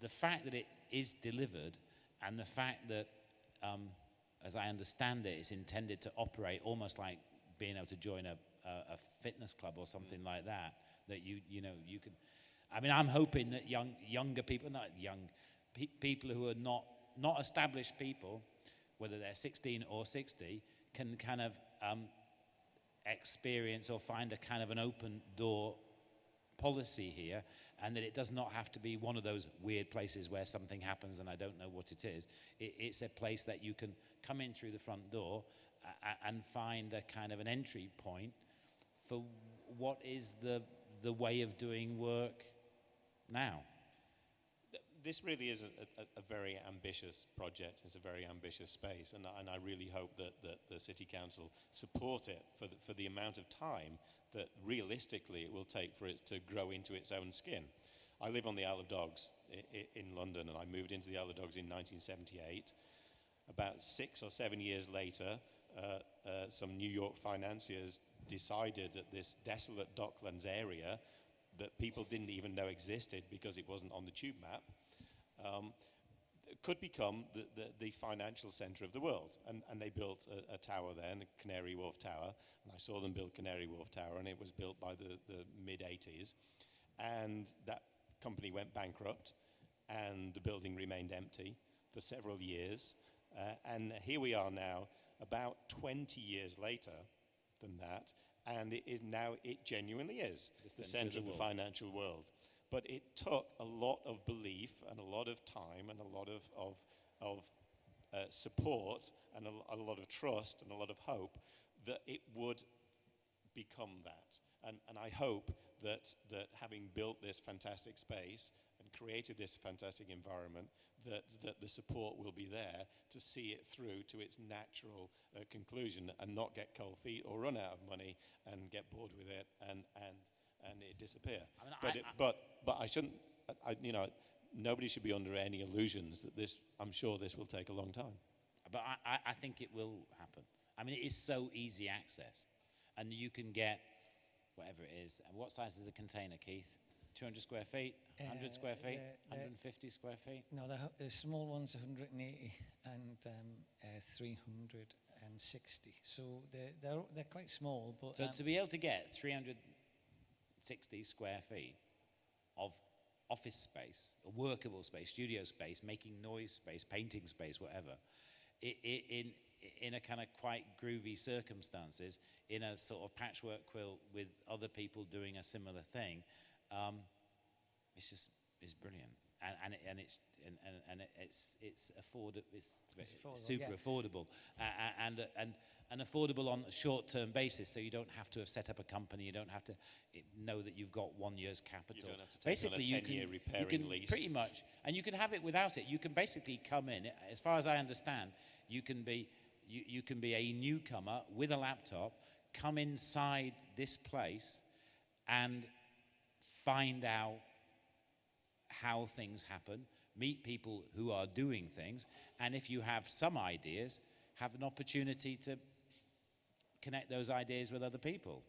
the fact that it is delivered, and the fact that, as I understand it, it's intended to operate almost like being able to join a fitness club or something like that. That you know you can. I mean, I'm hoping that younger people, not young people who are not established people, whether they're 16 or 60, can kind of experience or find a kind of an open door policy here, and that it does not have to be one of those weird places where something happens and I don't know what it is. It's a place that you can come in through the front door and find a kind of an entry point for what is the way of doing work now. This really is a very ambitious project. It's a very ambitious space, and I really hope that the City Council support it for the amount of time that realistically it will take for it to grow into its own skin. I live on the Isle of Dogs in London, and I moved into the Isle of Dogs in 1978. About 6 or 7 years later, some New York financiers decided that this desolate docklands area that people didn't even know existed because it wasn't on the tube map, could become the financial center of the world. And they built a tower there, the Canary Wharf Tower, and I saw them build Canary Wharf Tower, and it was built by the mid-80s. And that company went bankrupt, and the building remained empty for several years. And here we are now, about 20 years later than that, and it genuinely is the center of the financial world. But it took a lot of belief and a lot of time and a lot of support and a lot of trust and a lot of hope that it would become that. And I hope that having built this fantastic space and created this fantastic environment, that the support will be there to see it through to its natural conclusion and not get cold feet or run out of money and get bored with it and it disappear. I mean, but I shouldn't, nobody should be under any illusions that I'm sure this will take a long time. But I think it will happen. I mean, it is so easy access, and you can get whatever it is. And what size is a container, Keith? 200 square feet, 100 square feet, 150 square feet? No, the small one's 180 and 360. So they're quite small. But so to be able to get 360 square feet of office space, a workable space, studio space, making noise space, painting space, whatever, in a kind of quite groovy circumstances, in a sort of patchwork quilt with other people doing a similar thing, it's brilliant, and it's affordable. It's super affordable, and affordable on a short-term basis. So you don't have to have set up a company. You don't have to know that you've got 1 year's capital. You don't have to take basically on a 10-year repairing lease. Pretty much, and you can have it without it. You can basically come in. As far as I understand, you can be a newcomer with a laptop, come inside this place, and find out how things happen, meet people who are doing things, and if you have some ideas, have an opportunity to connect those ideas with other people.